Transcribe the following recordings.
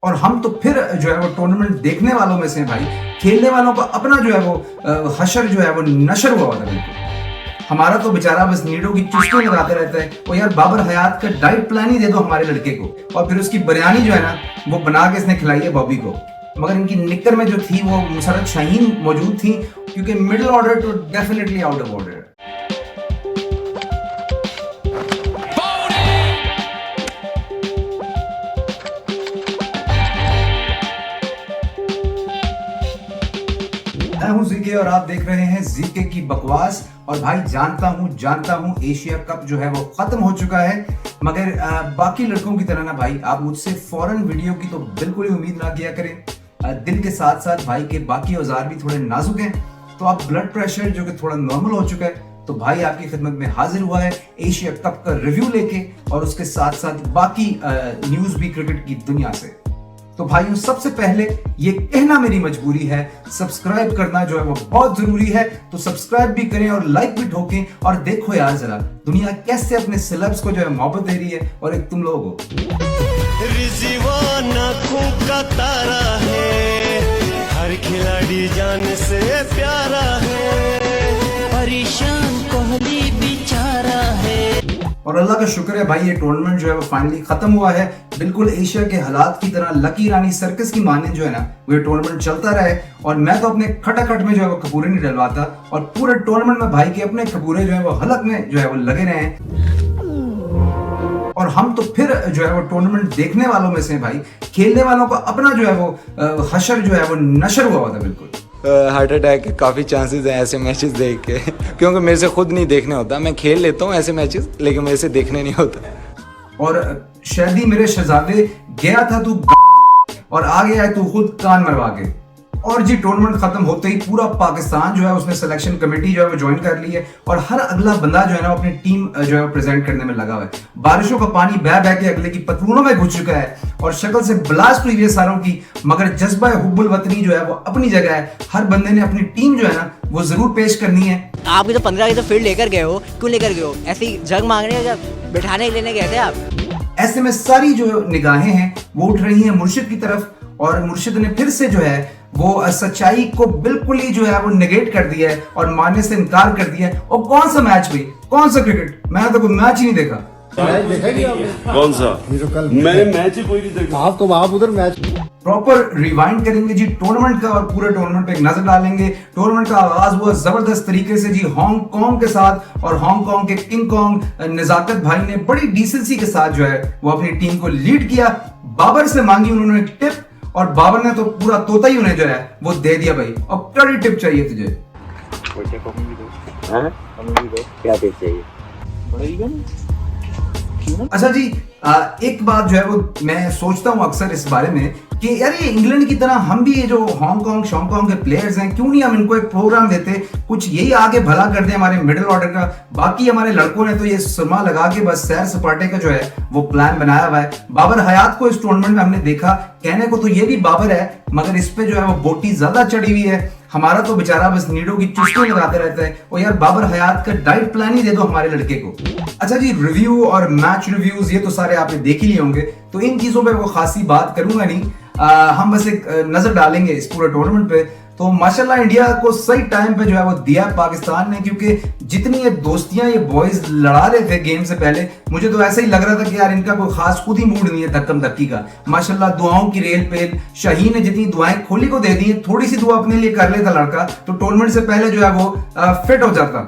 और हम तो फिर जो है वो टूर्नामेंट देखने वालों में से हैं भाई। खेलने वालों का अपना जो है वो हशर जो है वो नशर हुआ होता है बिल्कुल। हमारा तो बेचारा बस नीडों की चुस्कियां लगाते रहता है। और यार बाबर हयात का डाइट प्लान ही दे दो हमारे लड़के को, और फिर उसकी बिरयानी जो है ना वो बना के इसने खिलाई है बॉबी को। मगर इनकी निक्कर में जो थी वो मुसरत शाहीन मौजूद थी, क्योंकि मिडिल ऑर्डर तो डेफिनेटली आउट ऑफ ऑर्डर। मैं हूं जीके और आप देख रहे हैं जीके की बकवास। और भाई जानता हूं एशिया कप जो है वो खत्म हो चुका है, मगर बाकी लड़कों की तरह ना भाई आप मुझसे फौरन वीडियो की तो बिल्कुल ही उम्मीद ना किया करें। दिल के साथ साथ भाई के बाकी औजार भी थोड़े नाजुक हैं, तो आप ब्लड प्रेशर जो कि थोड़ा नॉर्मल हो चुका है, तो भाई आपकी खिदमत में हाजिर हुआ है एशिया कप का रिव्यू लेके, और उसके साथ साथ बाकी न्यूज भी क्रिकेट की दुनिया से। तो भाइयों सबसे पहले ये कहना मेरी मजबूरी है, सब्सक्राइब करना जो है वो बहुत जरूरी है, तो सब्सक्राइब भी करें और लाइक भी ठोकें। और देखो यार जरा दुनिया कैसे अपने सेलेब्स को जो है मोहब्बत दे रही है, और एक तुम लोग हो। रिजवाना खूब का तारा है, हर खिलाड़ी जान से प्यारा है, परेशान कोहली बेचारा है। और अल्लाह का शुक्र है भाई ये टूर्नामेंट जो है वो फाइनली खत्म हुआ है। बिल्कुल एशिया के हालात की तरह लकी रानी सर्कस की माने जो है ना वो ये टूर्नामेंट चलता रहे। और मैं तो अपने खटाखट में जो है वो खपूरे नहीं डलवाता, और पूरे टूर्नामेंट में भाई के अपने खपूरे जो है वो हलक में जो है वो लगे रहे हैं। और हम तो फिर जो है वो टूर्नामेंट देखने वालों में से हैं भाई। खेलने वालों का अपना जो है वो हशर जो है वो नशर हुआ होता है बिल्कुल। हार्ट अटैक के काफ़ी चांसेस हैं ऐसे मैचेस देख के क्योंकि मेरे से खुद नहीं देखने होता। मैं खेल लेता हूँ ऐसे मैचेस, लेकिन मेरे से देखने नहीं होता। और शायद मेरे शहजादे गया था तू और आ गया है तू खुद कान मरवा के। और जी टूर्नामेंट खत्म होते ही पूरा पाकिस्तान जो है उसने सिलेक्शन कमेटी जो है वो ज्वाइन कर ली है, और हर अगला बंदा जो है ना अपनी टीम जो है प्रेजेंट करने में लगा हुआ है। बारिशों का पानी बह बह के अगले की पतलूनों में घुस चुका है, और शक्ल से ब्लास्ट हुई है सारों की, मगर जज्बा हुब्बुल वतनी जो है वो अपनी जगह है। हर बंदे ने अपनी टीम जो है ना वो जरूर पेश करनी है। आप भी तो 15 की तो फील्ड लेकर गए हो, क्यों लेकर गए हो? ऐसी जंग मांगने या बिठाने लेने गए थे आप? ऐसे में सारी जो निगाहें हैं वो उठ रही हैं मुर्शिद की तरफ, और मुर्शिद ने फिर से जो है वो सच्चाई को बिल्कुल ही जो है वो नेगेट कर दिया है और मानने से इनकार कर दिया है। और कौन सा मैच भाई, कौन सा क्रिकेट? मैंने तो कोई मैच ही नहीं देखा। कौन सा? मैंने मैच ही कोई नहीं देखा। आप उधर मैच प्रॉपर रिवाइंड करेंगे जी टूर्नामेंट का, और पूरे टूर्नामेंट पे एक नजर डालेंगे। टूर्नामेंट का आगाज हुआ जबरदस्त तरीके से जी हांगकांग के साथ, और हांगकांग के किंग कॉन्ग निजाकत भाई ने बड़ी डिसेंसी के साथ जो है वो अपनी टीम को लीड किया। बाबर से मांगी उन्होंने टिप, और बाबर ने तो पूरा तोता ही उन्हें जो है वो दे दिया भाई। और कड़ी टिप चाहिए तुझे? क्या टिप चाहिए? अच्छा जी, एक बात जो है वो मैं सोचता हूँ अक्सर इस बारे में कि यार ये इंग्लैंड की तरह हम भी ये जो हांगकांग शॉन्गकांग के प्लेयर्स हैं, क्यों नहीं हम इनको एक प्रोग्राम देते, कुछ यही आगे भला कर दे हमारे मिडिल ऑर्डर का। बाकी हमारे लड़कों ने तो ये सुरमा लगा के बस सैर सपाटे का जो है वो प्लान बनाया हुआ है। बाबर हयात को इस टूर्नामेंट में हमने देखा, कहने को तो ये भी बाबर है, मगर इस पे जो है वो बोटी ज्यादा चढ़ी हुई है। हमारा तो बेचारा बस नीडों की चुस्कियां लगाते रहता है। और यार बाबर हयात का डाइट प्लान ही दे दो हमारे लड़के को। अच्छा जी, रिव्यू और मैच रिव्यूज ये तो सारे आपने देख ही लिए होंगे, तो इन चीजों पे वो खासी बात करूंगा नहीं। हम बस एक नजर डालेंगे इस पूरे टूर्नामेंट पे। तो माशाल्लाह इंडिया को सही टाइम पे जो है वो दिया पाकिस्तान ने, क्योंकि जितनी ये दोस्तियां ये बॉयज लड़ा रहे थे गेम से पहले, मुझे तो ऐसा ही लग रहा था कि यार इनका कोई खास खुद ही मूड नहीं है धक्कम धक्की का। माशाल्लाह दुआओं की रेल पेल, शाहीन ने जितनी दुआएं खोली को दे दी, थोड़ी सी दुआ अपने लिए कर लेता लड़का तो टूर्नामेंट से पहले जो है वो फिट हो जाता।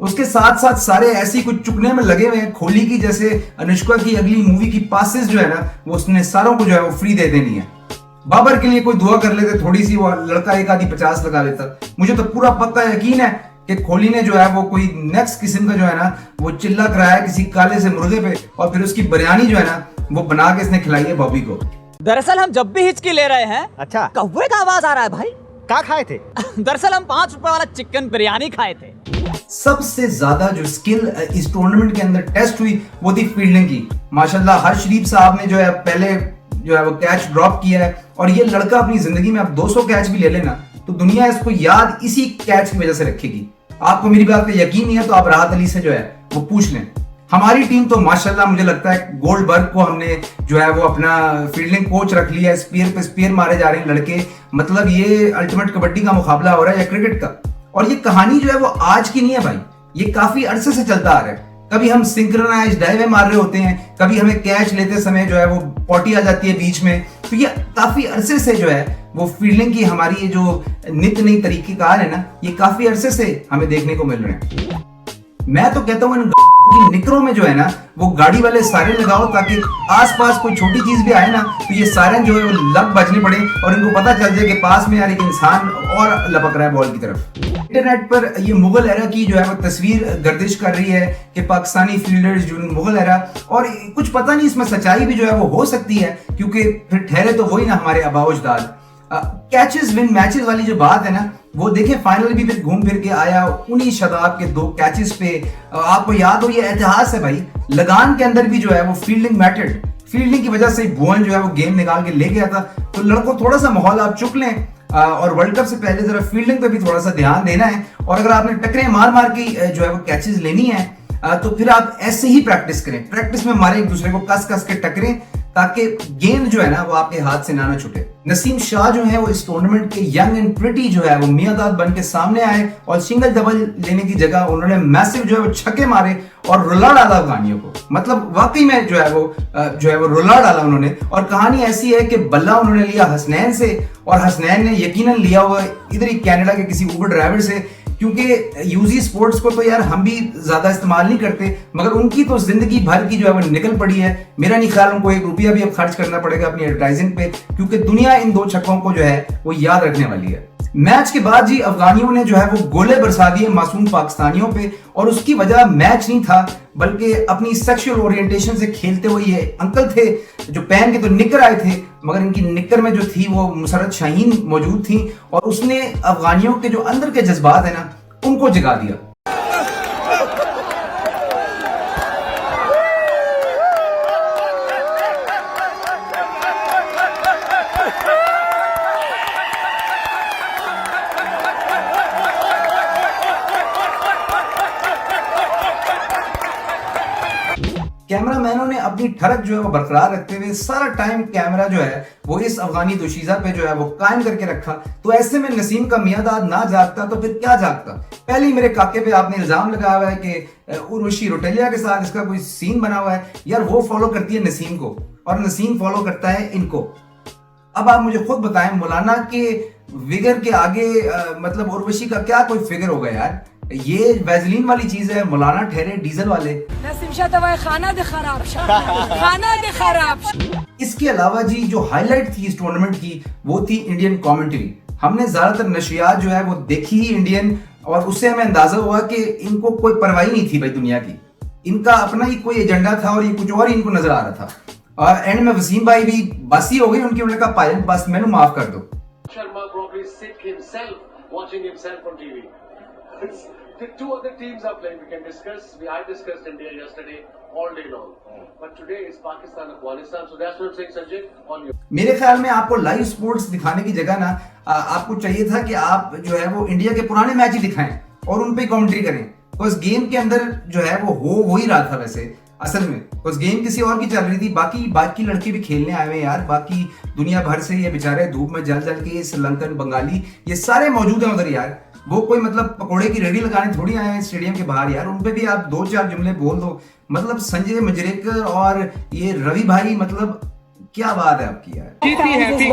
उसके साथ साथ सारे ऐसी कुछ चुकने में लगे हुए हैं खोली की, जैसे अनुष्का की अगली मूवी की पासेस जो है ना वो उसने सारों को जो है वो फ्री दे देनी है। बाबर के लिए कोई दुआ कर लेते थोड़ी सी, वो लड़का एक आधी 50 लगा लेता। मुझे तो पूरा पक्का यकीन है कि कोहली ने जो है वो कोई नेक्स्ट किस्म का जो है ना वो चिल्ला कराया किसी काले से मुर्गे पे, और फिर उसकी बिरयानी जो है ना वो बना के इसने खिलाई है बॉबी को। दरअसल हम जब भी हिचकी ले रहे हैं, अच्छा कौवे का आवाज आ रहा है भाई। क्या खाए थे? दरअसल हम 5 रुपए वाला चिकन बिरयानी खाए थे। सबसे ज्यादा जो स्किल इस टूर्नामेंट के अंदर टेस्ट हुई वो थी फील्डिंग की। माशाल्लाह हर्ष शरीफ साहब ने जो है पहले जो है वो कैच ड्रॉप किया है, और ये लड़का अपनी जिंदगी में अब 200 कैच भी ले लेना तो दुनिया इसको याद इसी कैच की वजह से रखेगी। आपको मेरी बात पे यकीन नहीं है तो आप राहत अली से जो है वो पूछ लें। हमारी टीम तो माशाल्लाह मुझे लगता है गोल्डबर्ग को हमने जो है वो अपना फील्डिंग कोच रख लिया है, स्पीयर पे स्पीयर मारे जा रहे हैं लड़के, मतलब ये अल्टीमेट कबड्डी का मुकाबला हो रहा है या क्रिकेट का। और ये कहानी जो है वो आज की नहीं है भाई, ये काफी अरसे से चलता आ रहा है। कभी हम सिंक्रोनाइज डाइवे मार रहे होते हैं, कभी हमें कैच लेते समय जो है वो पॉटी आ जाती है बीच में, तो ये काफी अरसे से जो है वो फील्डिंग की हमारी ये जो नित नई तरीकेकार है ना, ये काफी अरसे से हमें देखने को मिल रहे हैं। मैं तो कहता हूँ की निकरों में जो है ना वो गाड़ी वाले सायरन लगाओ, ताकि आसपास कोई छोटी चीज भी आए ना तो ये सायरन जो है वो लग बजने पड़े और इनको पता चल जाए कि पास में यार एक इंसान और लपक रहा है बॉल की तरफ। इंटरनेट पर ये मुगल एरा की जो है वो तस्वीर गर्दिश कर रही है कि Pakistani fielders during Mughal era, और कुछ पता नहीं इसमें सच्चाई भी जो है वो हो सकती है, क्योंकि फिर ठहरे तो वही ना हमारे आबा अजदाद। कैचेस विन मैचेस वाली जो बात है ना, वो देखें फाइनल भी फिर घूम फिर के आया 19 शताब के 2 कैचेस पे। आपको याद हो ये इतिहास है भाई, लगान के अंदर भी जो है वो फील्डिंग मैटर्ड, फील्डिंग की वजह से भुवन जो है वो गेम निकाल के ले गया था। तो लड़कों थोड़ा सा माहौल आप चुक लें और वर्ल्ड कप से पहले जरा फील्डिंग पे भी थोड़ा सा ध्यान देना है, और अगर आपने टकरे मार मार के जो है वो कैचेस लेनी है तो फिर आप ऐसे ही प्रैक्टिस करें, प्रैक्टिस में मारे एक दूसरे को कस कस के टकरें, ताकि गेंद जो है ना वो आपके हाथ से ना छूटे। नसीम शाह जो है वो इस टूर्नामेंट के यंग एंड प्रिटी जो है वो मियादाद बन के सामने आए और सिंगल डबल लेने की जगह उन्होंने मैसिव जो है वो छक्के मारे और रुला डाला अफगानियों को। मतलब वाकई में जो है वो रुला डाला उन्होंने। और कहानी ऐसी है कि बल्ला उन्होंने लिया हसनैन से, और हसनैन ने यकीनन लिया हुआ इधर ही कनाडा के किसी उबर ड्राइवर से, क्योंकि यूजी स्पोर्ट्स को तो यार हम भी ज्यादा इस्तेमाल नहीं करते, मगर उनकी तो जिंदगी भर की जो है वो निकल पड़ी है। मेरा नहीं ख्याल उनको 1 रुपया भी अब खर्च करना पड़ेगा अपनी एडवर्टाइजिंग पे, क्योंकि दुनिया इन 2 छक्कों को जो है वो याद रखने वाली है। मैच के बाद जी अफगानियों ने जो है वो गोले बरसा दिए मासूम पाकिस्तानियों पे, और उसकी वजह मैच नहीं था बल्कि अपनी सेक्सुअल ओरिएंटेशन से खेलते हुए ये अंकल थे जो पहन के तो निकर आए थे, मगर इनकी निकर में जो थी वो मुसरत शाहीन मौजूद थी, और उसने अफगानियों के जो अंदर के जज्बात है ना उनको जगा दिया। कैमरामैनों ने अपनी ठरक जो है वो बरकरार रखते हुए सारा टाइम कैमरा जो है वो इस अफगानी दोशीजा पे जो है वो कायम करके रखा। तो ऐसे में नसीम का मियादाद ना जागता तो फिर क्या जागता। पहले ही मेरे काके पे आपने इल्जाम लगाया हुआ है कि उर्वशी रोटेलिया के साथ इसका कोई सीन बना हुआ है। यार वो फॉलो करती है नसीम को और नसीम फॉलो करता है इनको। अब आप मुझे खुद बताएं मौलाना के विगर के आगे मतलब उर्वशी का क्या कोई फिगर होगा यार। ये वैजलीन वाली चीज है, मौलाना ठहरे डीजल वाले। इसके अलावा जी जो हाईलाइट थी इस टूर्नामेंट की वो थी इंडियन कमेंट्री। हमने ज्यादातर नशियात जो है वो देखी ही इंडियन, और उससे हमें अंदाजा हुआ कि इनको कोई परवाही नहीं थी भाई दुनिया की, इनका अपना ही कोई एजेंडा था और ये कुछ और ही इनको नजर आ रहा था। और एंड में वसीम भाई भी बासी हो गई उनकी, उन्होंने कहा पायलट बस मैंने माफ कर दो। Sharma probably sick himself watching himself on TV. The 2 other teams are playing. We can discuss. I discussed India yesterday all day long. But today is Pakistan, Afghanistan. So that's what I'm saying, Sanjay. On you. मेरे ख्याल में आपको live sports दिखाने की जगह ना आपको चाहिए था कि आप जो है वो इंडिया के पुराने मैच ही दिखाएं और उन पे कमेंट्री करें। तो इस गेम के अंदर जो है वो ही रहा था वैसे असल में। तो इस गेम किसी और की चल रही थी। बाकी लड़के भी खेलने आए हुए यार, बाकी दुनिया भर से ये बेचारे धूप में जल के श्रीलंकन बंगाली ये सारे मौजूद हैं उधर यार। वो कोई मतलब पकोड़े की रेडी लगाने थोड़ी आए हैं स्टेडियम के बाहर यार। उन पे भी आप 2-4 जुमले बोल दो। मतलब संजय मंजरेकर और ये रवि भाई, मतलब क्या बात है आपकी यार। Keep me happy.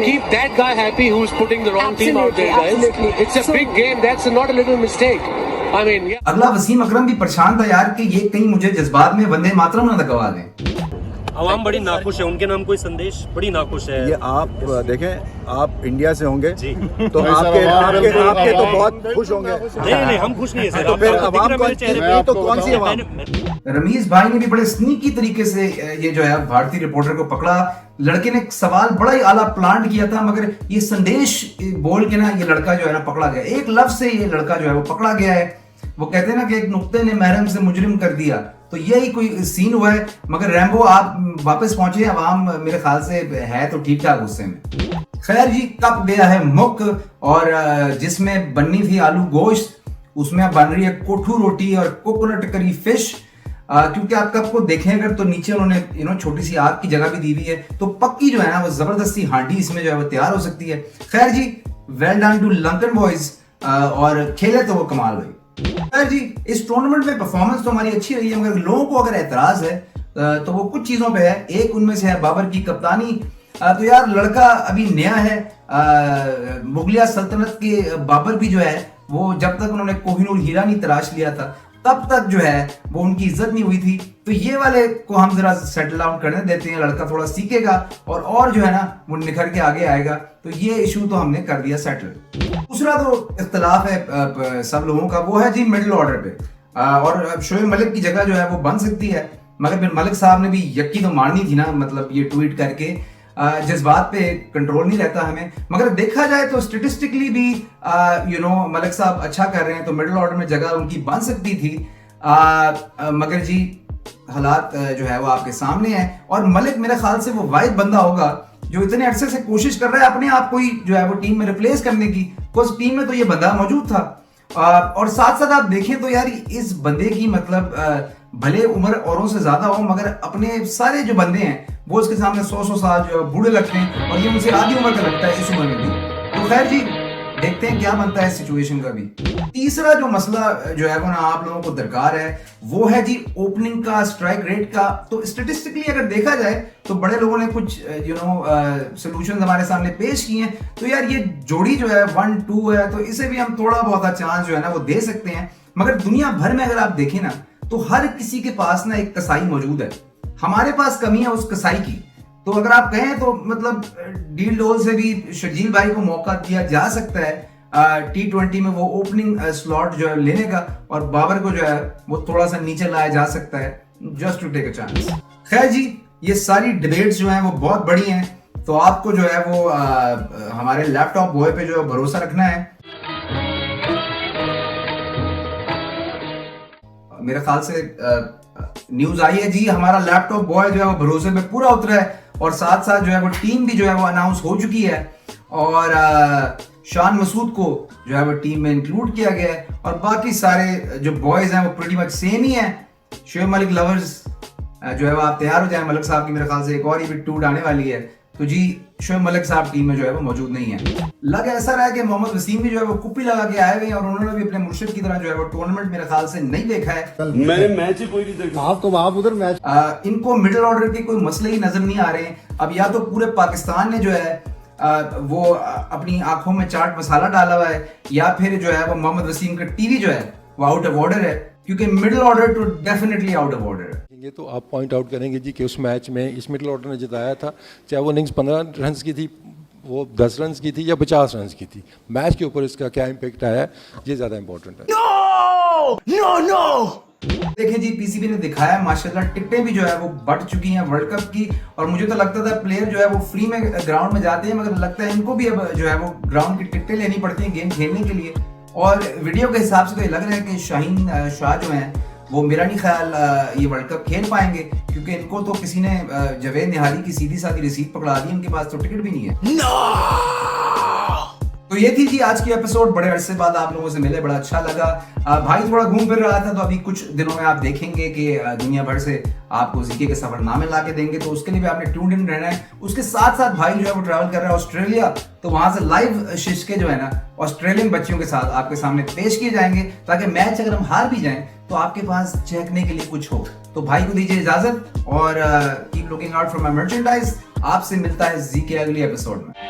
Keep that guy happy who's putting the wrong team out there, guys. It's a big game. That's not a little mistake. I mean, yeah. अगला वसीम अकरम भी परेशान था यार कि ये कहीं मुझे जज्बात में वंदे मातरम ना लगवा दें। आवाम बड़ी नाखुश है, उनके नाम कोई संदेश बड़ी नाखुश है। ये आप देखें, आप इंडिया से होंगे जी, तो आपके तो बहुत खुश होंगे। नहीं हम खुश नहीं है सर। तो फिर आवाम तो कौन सी आवाम? रमीज भाई ने भी बड़े स्नीकी तरीके से ये जो है भारतीय रिपोर्टर को पकड़ा। लड़के ने सवाल बड़ा ही आला प्लान किया था, मगर ये संदेश बोल के ना ये लड़का जो है ना पकड़ा गया। एक लफ्ज से ये लड़का जो है वो पकड़ा गया है। वो कहते हैं ना कि एक नुक्ते ने महरम से मुजरिम कर दिया, तो यही कोई सीन हुआ है। मगर रैम्बो आप वापस पहुंचे, आवाम मेरे ख्याल से है तो ठीक ठाक गुस्से में। खैर जी, कप गया है मुक, और जिसमें बननी थी आलू गोश्त उसमें अब बन रही है कोठू रोटी और कोकोनट करी फिश, क्योंकि आप कप को देखें अगर तो नीचे उन्होंने छोटी सी आग की जगह भी दी हुई है, तो पक्की जो है ना वो जबरदस्ती हांडी इसमें जो है वो तैयार हो सकती है। खैर जी, well done to Lankan boys, और खेले तो वो कमाल हुई। खैर जी, इस टूर्नामेंट में परफॉर्मेंस तो हमारी अच्छी रही है, मगर लोगों को अगर एतराज है तो वो कुछ चीजों पे है। एक उनमें से है बाबर की कप्तानी। तो यार लड़का अभी नया है, मुगलिया सल्तनत के बाबर भी जो है वो जब तक उन्होंने कोहिनूर हीरा नहीं तराश लिया था तब तक जो है वो उनकी इज्जत नहीं हुई थी। तो ये वाले को हम जरा सेटल डाउन करने देते हैं, लड़का थोड़ा सीखेगा और जो है ना वो निखर के आगे आएगा। तो ये इशू तो हमने कर दिया सेटल। दूसरा तो इख्तलाफ है सब लोगों का, वो है जी मिडिल ऑर्डर पे, और शोएब मलिक की जगह जो है वो बन सकती है, मगर फिर मलिक साहब ने भी यक्की तो मारनी थी ना, मतलब ये ट्वीट करके जज्बात पे कंट्रोल नहीं रहता हमें। मगर देखा जाए तो स्टेटिस्टिकली भी मलिक साहब अच्छा कर रहे हैं, तो मिडिल ऑर्डर में जगह उनकी बन सकती थी। मगर जी हालात जो है वो आपके सामने है, और मलिक मेरे ख्याल से वो वाहिद बंदा होगा जो इतने अरसे से कोशिश कर रहा है अपने आप को ही जो है वो टीम में रिप्लेस करने की। बिकॉज टीम में तो ये बंदा मौजूद था, और साथ साथ आप देखें तो यार इस बंदे की मतलब भले उम्र औरों से ज्यादा हो, मगर अपने सारे जो बंदे हैं वो इसके सामने 100 साल जो बूढ़े लगते हैं, और ये उनसे आधी उम्र का लगता है इस उम्र में भी। तो खैर जी, देखते हैं क्या बनता है इस सिचुएशन का भी। तीसरा जो मसला जो है वो ना आप लोगों को दरकार है, वो है जी ओपनिंग का, स्ट्राइक रेट का। तो स्टेटिस्टिकली अगर देखा जाए तो बड़े लोगों ने कुछ सोल्यूशन हमारे सामने पेश किए हैं। तो यार ये जोड़ी जो है 1-2 है, तो इसे भी हम थोड़ा बहुत चांस जो है ना वो दे सकते हैं। मगर दुनिया भर में अगर आप देखें ना तो हर किसी के पास ना एक कसाई मौजूद है, हमारे पास कमी है उस कसाई की। तो अगर आप कहें तो मतलब डील डोल से भी शर्जील भाई को मौका दिया जा सकता है T20 में वो ओपनिंग स्लॉट जो है लेने का, और बाबर को जो है वो थोड़ा सा नीचे लाया जा सकता है just to take a chance. खैर जी, ये सारी डिबेट्स जो हैं वो बहुत बड़ी हैं, तो आपको जो है वो हमारे लैपटॉप बॉय पे जो है भरोसा रखना है। मेरे ख्याल से न्यूज आई है जी, हमारा लैपटॉप बॉय जो है वो भरोसे पे पूरा उतरा है, और साथ साथ जो है वो टीम भी जो है वो अनाउंस हो चुकी है, और शान मसूद को जो है वो टीम में इंक्लूड किया गया है, और बाकी सारे जो बॉयज हैं वो प्रीटी मच सेम ही हैं। शोएब मलिक लवर्स जो है वो आप तैयार हो जाए, मलिक साहब की मेरे ख्याल से एक और ही टूट आने वाली है। तो जी शोएब मलिक साहब टीम में जो है वो मौजूद नहीं है। लग ऐसा रहा है कि मोहम्मद वसीम भी जो है वो कुप्पी लगा के आए हुए हैं, और उन्होंने भी अपने मुर्शिद की तरह जो है वो टूर्नामेंट मेरे ख्याल से नहीं देखा है। मैंने मैच ही कोई नहीं देखा। आप उधर मैच इनको मिडिल ऑर्डर के कोई मसले ही नजर नहीं आ रहे हैं। अब या तो पूरे पाकिस्तान ने जो है वो अपनी आंखों में चाट मसाला डाला हुआ है, या फिर जो है वो मोहम्मद वसीम का टीवी जो है वो आउट ऑफ ऑर्डर है, क्योंकि मिडिल ऑर्डर तो डेफिनेटली आउट ऑफ ऑर्डर है। ये तो आप पॉइंट आउट करेंगे जी कि उस मैच में इस मिडिल ऑर्डर ने जिताया था, चाहे वो इनिंग्स 15 रन की थी, वो 10 रन की थी या 50 रन की थी, मैच के ऊपर इसका क्या इम्पैक्ट आया ये ज़्यादा इंपॉर्टेंट है। देखिए जी, पीसीबी ने दिखाया माशाल्लाह टिकटें भी जो है वो बढ़ चुकी हैं वर्ल्ड कप की, और मुझे तो लगता था प्लेयर जो है वो फ्री में ग्राउंड में जाते हैं, मगर लगता है इनको भी अब जो है वो ग्राउंड की टिकटें लेनी पड़ती हैं गेम खेलने के लिए। और वीडियो के हिसाब से तो ये लग रहा है कि शाहीन शाह जो हैं वो मेरा नहीं ख्याल ये वर्ल्ड कप खेल पाएंगे, क्योंकि इनको तो किसी ने जवेद निहारी की सीधी सादी रसीद पकड़ा दी, इनके पास तो टिकट भी नहीं है। तो ये थी जी आज की एपिसोड, बड़े अरसे बाद आप लोगों से मिले, बड़ा अच्छा लगा। भाई थोड़ा घूम फिर रहा था, तो अभी कुछ दिनों में आप देखेंगे कि दुनिया भर से आपको जीके के सफरनामे ला के देंगे, तो उसके लिए भी आपने ट्यून्ड इन रहना है। उसके साथ साथ भाई जो है वो ट्रैवल कर रहा है ऑस्ट्रेलिया, तो वहां से लाइव शिश्के जो है ना ऑस्ट्रेलियन बच्चियों के साथ आपके सामने पेश किए जाएंगे, ताकि मैच अगर हम हार भी जाएं तो आपके पास चेकने के लिए कुछ हो। तो भाई को दीजिए इजाजत, और keep looking out for my merchandise. आपसे मिलता है जी के अगली एपिसोड में।